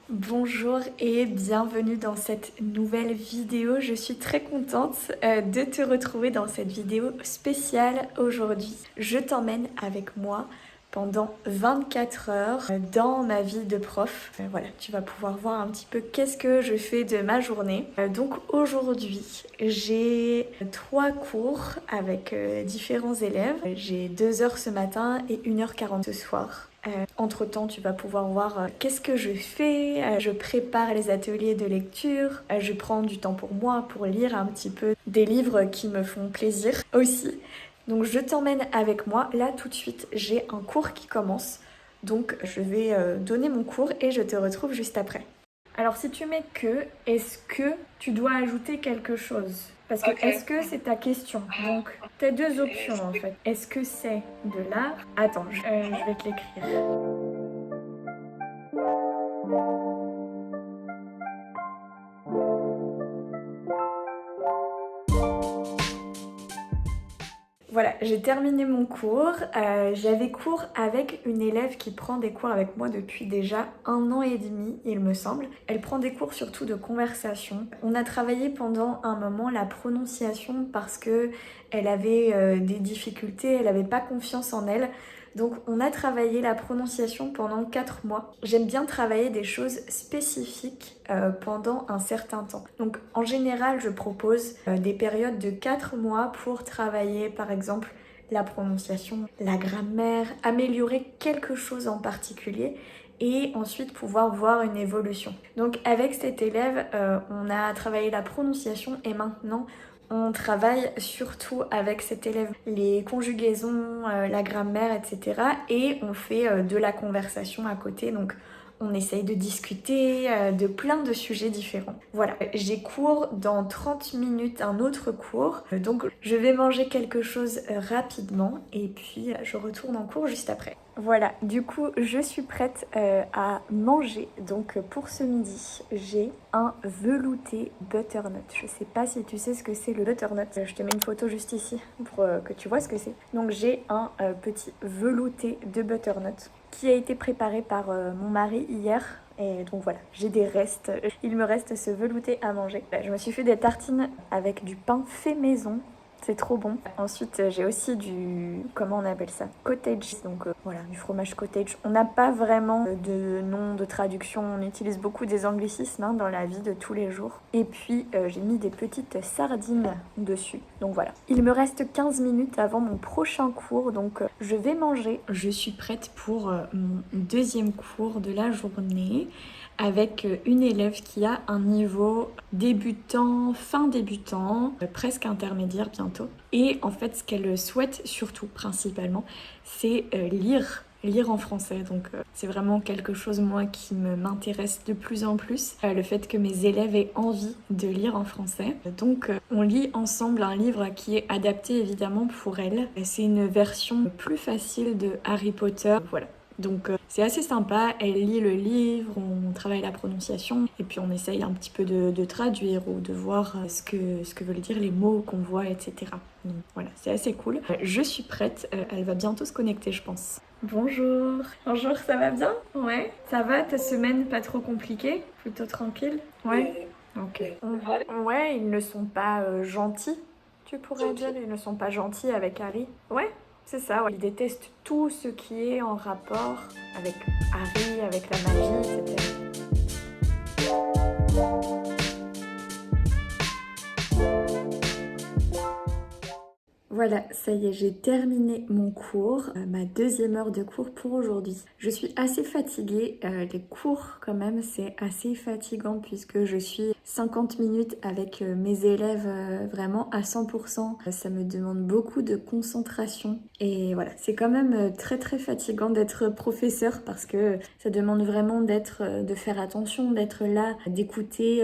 Bonjour et bienvenue dans cette nouvelle vidéo. Je suis très contente de te retrouver dans cette vidéo spéciale aujourd'hui. Je t'emmène avec moi pendant 24 heures dans ma vie de prof. Voilà, tu vas pouvoir voir un petit peu qu'est-ce que je fais de ma journée. Donc aujourd'hui, j'ai 3 cours avec différents élèves. J'ai 2 heures ce matin et 1h40 ce soir. Entre-temps, tu vas pouvoir voir qu'est-ce que je fais. Je prépare les ateliers de lecture. Je prends du temps pour moi, pour lire un petit peu des livres qui me font plaisir aussi. Donc je t'emmène avec moi. Là, tout de suite, j'ai un cours qui commence. Donc je vais donner mon cours et je te retrouve juste après. Alors si tu mets que, est-ce que tu dois ajouter quelque chose? Parce que est-ce que c'est ta question? Donc tu as deux options en fait. Est-ce que c'est de l'art? Attends, je vais te l'écrire. Voilà, j'ai terminé mon cours. J'avais cours avec une élève qui prend des cours avec moi depuis déjà 1 an et demi, il me semble. Elle prend des cours surtout de conversation. On a travaillé pendant un moment la prononciation parce que elle avait des difficultés, elle n'avait pas confiance en elle. Donc on a travaillé la prononciation pendant 4 mois. J'aime bien travailler des choses spécifiques pendant un certain temps. Donc en général, je propose des périodes de 4 mois pour travailler par exemple la prononciation, la grammaire, améliorer quelque chose en particulier et ensuite pouvoir voir une évolution. Donc avec cet élève, on a travaillé la prononciation et maintenant on travaille surtout avec cet élève les conjugaisons, la grammaire, etc. Et on fait de la conversation à côté. Donc on essaye de discuter de plein de sujets différents. Voilà, j'ai cours dans 30 minutes, un autre cours. Donc je vais manger quelque chose rapidement et puis je retourne en cours juste après. Voilà, du coup je suis prête à manger. Donc pour ce midi, j'ai un velouté butternut. Je sais pas si tu sais ce que c'est le butternut. Je te mets une photo juste ici pour que tu vois ce que c'est. Donc j'ai un petit velouté de butternut qui a été préparé par mon mari hier. Et donc voilà, j'ai des restes. Il me reste ce velouté à manger. Je me suis fait des tartines avec du pain fait maison. C'est trop bon. Ensuite, j'ai aussi du... Comment on appelle ça? Cottage. Donc voilà, du fromage cottage. On n'a pas vraiment de nom de traduction. On utilise beaucoup des anglicismes dans la vie de tous les jours. Et puis, j'ai mis des petites sardines dessus. Donc voilà. Il me reste 15 minutes avant mon prochain cours. Donc je vais manger. Je suis prête pour mon deuxième cours de la journée avec une élève qui a un niveau débutant, fin débutant, presque intermédiaire bientôt. Et en fait, ce qu'elle souhaite surtout, principalement, c'est lire en français. Donc c'est vraiment quelque chose, moi, qui m'intéresse de plus en plus. Le fait que mes élèves aient envie de lire en français. Donc on lit ensemble un livre qui est adapté évidemment pour elle. C'est une version plus facile de Harry Potter. Voilà. Donc c'est assez sympa, elle lit le livre, on travaille la prononciation et puis on essaye un petit peu de traduire ou de voir ce que veulent dire les mots qu'on voit, etc. Donc voilà, c'est assez cool. Je suis prête, elle va bientôt se connecter je pense. Bonjour. Bonjour, ça va bien? Ouais. Ça va, ta semaine pas trop compliquée? Plutôt tranquille? Ouais. Ok. Ouais, ils ne sont pas gentils, tu pourrais dire. Ils ne sont pas gentils avec Harry. Ouais, c'est ça. Ouais. Ils détestent tout ce qui est en rapport avec Harry, avec la magie, etc. Voilà, ça y est, j'ai terminé mon cours, ma deuxième heure de cours pour aujourd'hui. Je suis assez fatiguée, les cours quand même c'est assez fatigant puisque je suis 50 minutes avec mes élèves vraiment à 100%. Ça me demande beaucoup de concentration et voilà, c'est quand même très très fatigant d'être professeur parce que ça demande vraiment de faire attention, d'être là, d'écouter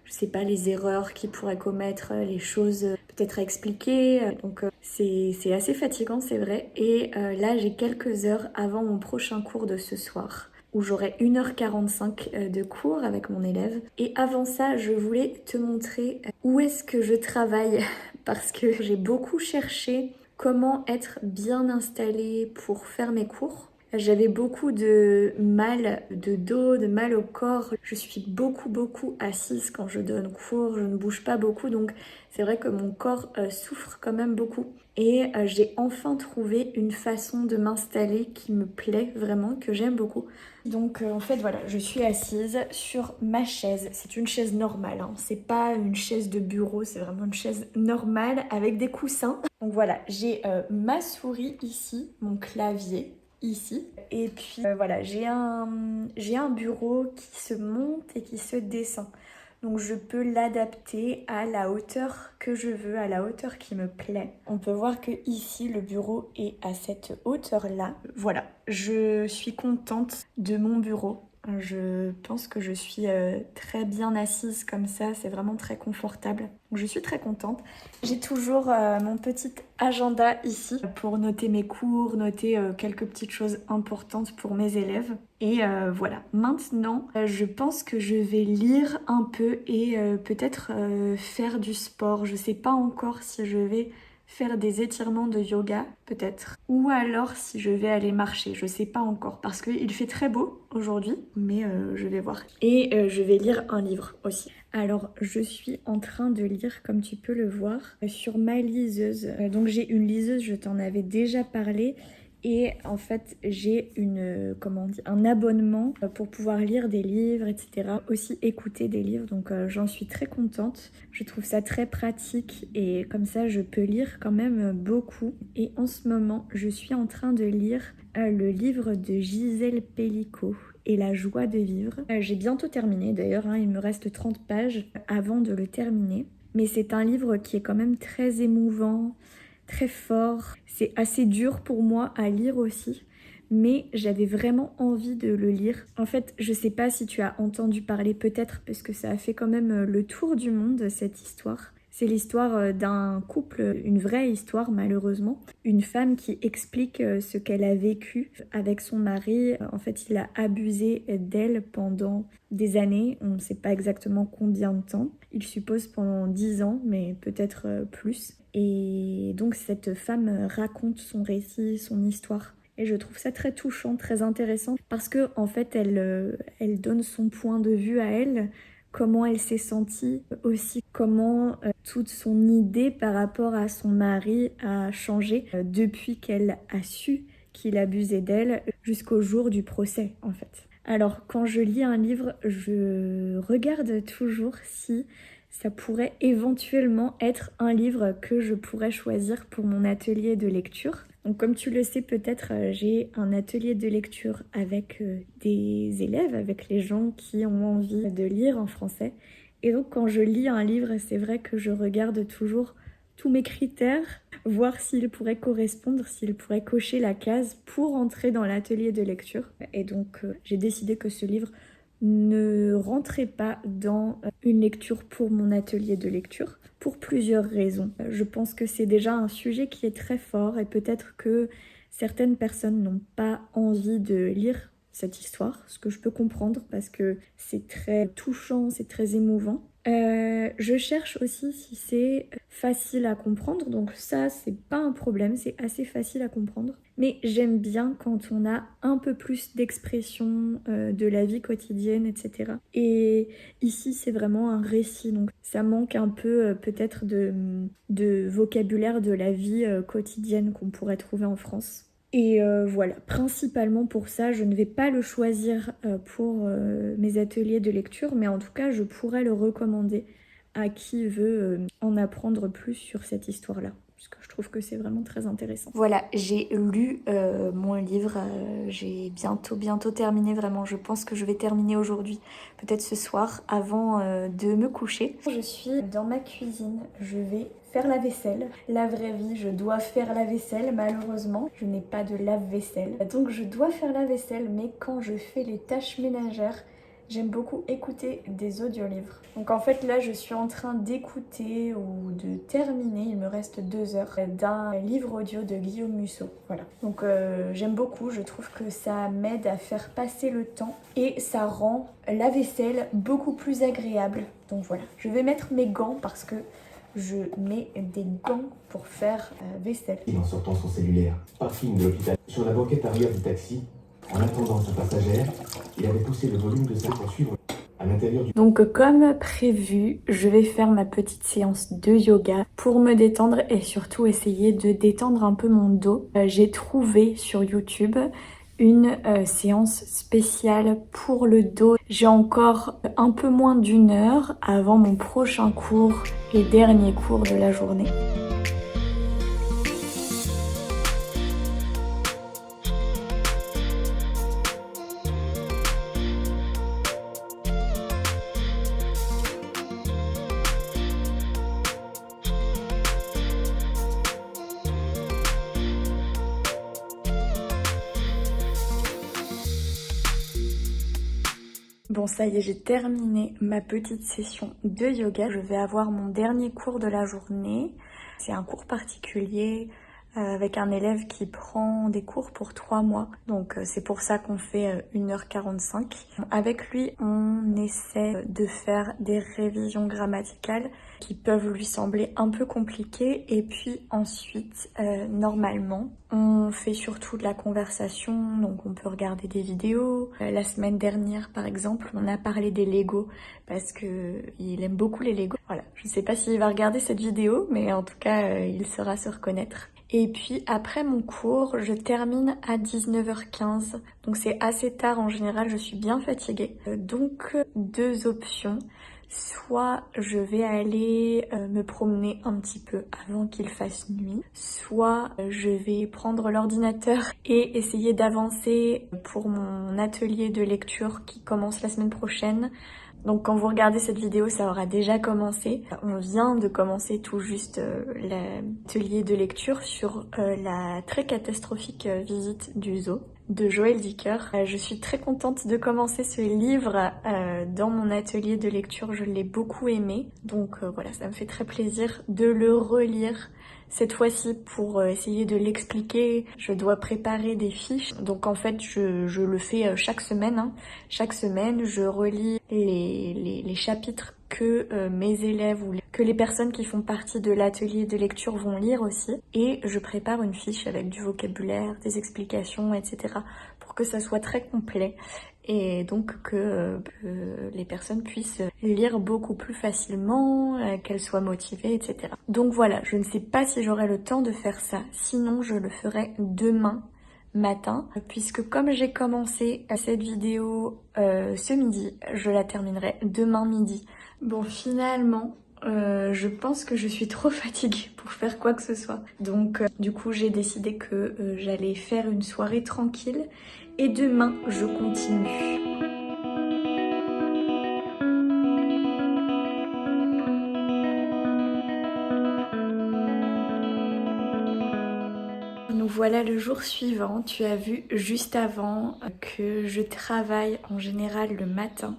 je sais pas, les erreurs qu'ils pourraient commettre, les choses peut-être à expliquer. Donc c'est assez fatigant, c'est vrai. Et là, j'ai quelques heures avant mon prochain cours de ce soir où j'aurai 1h45 de cours avec mon élève. Et avant ça, je voulais te montrer où est-ce que je travaille parce que j'ai beaucoup cherché comment être bien installée pour faire mes cours. J'avais beaucoup de mal de dos, de mal au corps. Je suis beaucoup assise quand je donne cours, je ne bouge pas beaucoup, donc c'est vrai que mon corps souffre quand même beaucoup. Et j'ai enfin trouvé une façon de m'installer qui me plaît vraiment, que j'aime beaucoup. Donc en fait voilà, je suis assise sur ma chaise. C'est une chaise normale, hein. C'est pas une chaise de bureau, c'est vraiment une chaise normale avec des coussins. Donc voilà, j'ai ma souris ici, mon clavier ici. Et puis voilà, j'ai un bureau qui se monte et qui se descend. Donc je peux l'adapter à la hauteur que je veux, à la hauteur qui me plaît. On peut voir que ici le bureau est à cette hauteur-là. Voilà, je suis contente de mon bureau. Je pense que je suis très bien assise comme ça, c'est vraiment très confortable. Donc je suis très contente. J'ai toujours mon petit agenda ici pour noter mes cours, noter quelques petites choses importantes pour mes élèves. Et voilà, maintenant je pense que je vais lire un peu et peut-être faire du sport. Je sais pas encore si je vais faire des étirements de yoga, peut-être. Ou alors si je vais aller marcher, je sais pas encore. Parce qu'il fait très beau aujourd'hui, mais je vais voir. Et je vais lire un livre aussi. Alors, je suis en train de lire, comme tu peux le voir, sur ma liseuse. Donc j'ai une liseuse, je t'en avais déjà parlé. Et en fait, j'ai un abonnement pour pouvoir lire des livres, etc. Aussi écouter des livres, donc j'en suis très contente. Je trouve ça très pratique et comme ça, je peux lire quand même beaucoup. Et en ce moment, je suis en train de lire le livre de Gisèle Pellicot et la joie de vivre. J'ai bientôt terminé d'ailleurs, hein, il me reste 30 pages avant de le terminer. Mais c'est un livre qui est quand même très émouvant, très fort. C'est assez dur pour moi à lire aussi, mais j'avais vraiment envie de le lire. En fait, je sais pas si tu as entendu parler peut-être, parce que ça a fait quand même le tour du monde, cette histoire. C'est l'histoire d'un couple, une vraie histoire malheureusement. Une femme qui explique ce qu'elle a vécu avec son mari. En fait, il a abusé d'elle pendant des années. On ne sait pas exactement combien de temps. Il suppose pendant 10 ans, mais peut-être plus. Et donc cette femme raconte son récit, son histoire. Et je trouve ça très touchant, très intéressant, parce que en fait, elle donne son point de vue à elle, comment elle s'est sentie, aussi comment toute son idée par rapport à son mari a changé depuis qu'elle a su qu'il abusait d'elle jusqu'au jour du procès, en fait. Alors, quand je lis un livre, je regarde toujours si ça pourrait éventuellement être un livre que je pourrais choisir pour mon atelier de lecture. Donc comme tu le sais peut-être, j'ai un atelier de lecture avec des élèves, avec les gens qui ont envie de lire en français. Et donc quand je lis un livre, c'est vrai que je regarde toujours tous mes critères, voir s'ils pourraient correspondre, s'ils pourraient cocher la case pour entrer dans l'atelier de lecture. Et donc j'ai décidé que ce livre ne rentrait pas dans une lecture pour mon atelier de lecture pour plusieurs raisons. Je pense que c'est déjà un sujet qui est très fort et peut-être que certaines personnes n'ont pas envie de lire cette histoire, ce que je peux comprendre parce que c'est très touchant, c'est très émouvant. Je cherche aussi si c'est facile à comprendre, donc ça c'est pas un problème, c'est assez facile à comprendre. Mais j'aime bien quand on a un peu plus d'expression de la vie quotidienne, etc. Et ici c'est vraiment un récit, donc ça manque un peu peut-être de vocabulaire de la vie quotidienne qu'on pourrait trouver en France. Et voilà, principalement pour ça, je ne vais pas le choisir pour mes ateliers de lecture, mais en tout cas, je pourrais le recommander à qui veut en apprendre plus sur cette histoire-là, parce que je trouve que c'est vraiment très intéressant. Voilà, j'ai lu mon livre, j'ai bientôt terminé, vraiment, je pense que je vais terminer aujourd'hui, peut-être ce soir, avant de me coucher. Je suis dans ma cuisine, je vais faire la vaisselle. La vraie vie, je dois faire la vaisselle, malheureusement. Je n'ai pas de lave-vaisselle. Donc je dois faire la vaisselle, mais quand je fais les tâches ménagères, j'aime beaucoup écouter des audiolivres. Donc en fait là, je suis en train d'écouter ou de terminer, il me reste 2 heures, d'un livre audio de Guillaume Musso. Voilà. Donc j'aime beaucoup, je trouve que ça m'aide à faire passer le temps et ça rend la vaisselle beaucoup plus agréable. Donc voilà, je vais mettre mes gants parce que je mets des gants pour faire vaisselle. En sortant son cellulaire, parking de l'hôpital, sur la banquette arrière du taxi, En attendant sa passagère, il avait poussé le volume de sa pour suivre à l'intérieur du... Donc comme prévu, je vais faire ma petite séance de yoga pour me détendre et surtout essayer de détendre un peu mon dos. J'ai trouvé sur YouTube une séance spéciale pour le dos. J'ai encore un peu moins d'une heure avant mon prochain cours et dernier cours de la journée. Bon, ça y est, j'ai terminé ma petite session de yoga. Je vais avoir mon dernier cours de la journée. C'est un cours particulier avec un élève qui prend des cours pour 3 mois. Donc c'est pour ça qu'on fait 1h45. Avec lui, on essaie de faire des révisions grammaticales qui peuvent lui sembler un peu compliquées. Et puis ensuite, normalement, on fait surtout de la conversation. Donc on peut regarder des vidéos. La semaine dernière, par exemple, on a parlé des Lego parce que il aime beaucoup les Lego. Voilà, je ne sais pas s'il va regarder cette vidéo, mais en tout cas, il saura se reconnaître. Et puis après mon cours, je termine à 19h15. Donc c'est assez tard en général, je suis bien fatiguée. Donc 2 options. Soit je vais aller me promener un petit peu avant qu'il fasse nuit, soit je vais prendre l'ordinateur et essayer d'avancer pour mon atelier de lecture qui commence la semaine prochaine. Donc quand vous regardez cette vidéo, ça aura déjà commencé. On vient de commencer tout juste l'atelier de lecture sur la très catastrophique visite du zoo de Joël Dicker. Je suis très contente de commencer ce livre dans mon atelier de lecture, je l'ai beaucoup aimé. Donc voilà, ça me fait très plaisir de le relire. Cette fois-ci, pour essayer de l'expliquer, je dois préparer des fiches. Donc en fait, je le fais chaque semaine. Hein. Chaque semaine, je relis les chapitres que mes élèves ou que les personnes qui font partie de l'atelier de lecture vont lire aussi. Et je prépare une fiche avec du vocabulaire, des explications, etc. pour que ça soit très complet. Et donc que les personnes puissent lire beaucoup plus facilement, qu'elles soient motivées, etc. Donc voilà, je ne sais pas si j'aurai le temps de faire ça, sinon je le ferai demain matin, puisque comme j'ai commencé cette vidéo ce midi, je la terminerai demain midi. Bon, finalement, je pense que je suis trop fatiguée pour faire quoi que ce soit. Donc du coup, j'ai décidé que j'allais faire une soirée tranquille et demain, je continue. Nous voilà le jour suivant. Tu as vu juste avant que je travaille en général le matin.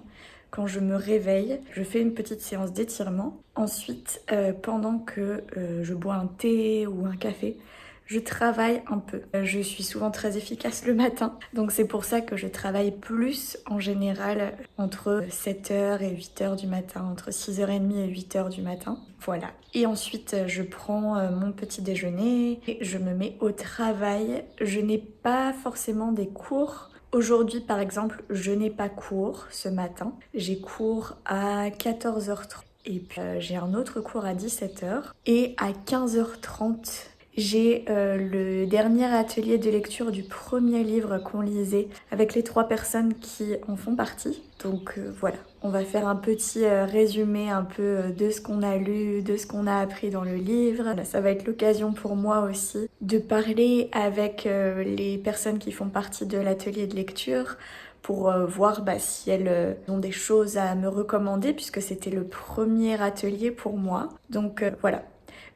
Quand je me réveille, je fais une petite séance d'étirement. Ensuite, pendant que je bois un thé ou un café, je travaille un peu. Je suis souvent très efficace le matin, donc c'est pour ça que je travaille plus en général entre 7h et 8h du matin, entre 6h30 et 8h du matin. Voilà. Et ensuite, je prends mon petit déjeuner et je me mets au travail. Je n'ai pas forcément des cours. Aujourd'hui, par exemple, je n'ai pas cours ce matin. J'ai cours à 14h30 et puis j'ai un autre cours à 17h. Et à 15h30, j'ai le dernier atelier de lecture du premier livre qu'on lisait avec les 3 personnes qui en font partie. Donc voilà, on va faire un petit résumé un peu de ce qu'on a lu, de ce qu'on a appris dans le livre. Ça va être l'occasion pour moi aussi de parler avec les personnes qui font partie de l'atelier de lecture pour voir si elles ont des choses à me recommander puisque c'était le premier atelier pour moi. Donc voilà.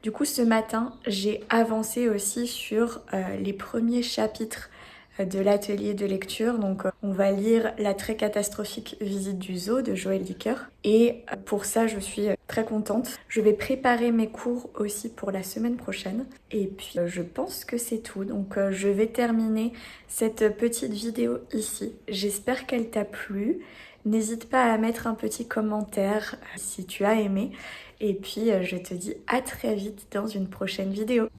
Du coup, ce matin, j'ai avancé aussi sur les premiers chapitres de l'atelier de lecture. Donc, on va lire La très catastrophique visite du zoo de Joël Dicker. Et pour ça, je suis très contente. Je vais préparer mes cours aussi pour la semaine prochaine. Et puis, je pense que c'est tout. Donc, je vais terminer cette petite vidéo ici. J'espère qu'elle t'a plu. N'hésite pas à mettre un petit commentaire si tu as aimé. Et puis je te dis à très vite dans une prochaine vidéo.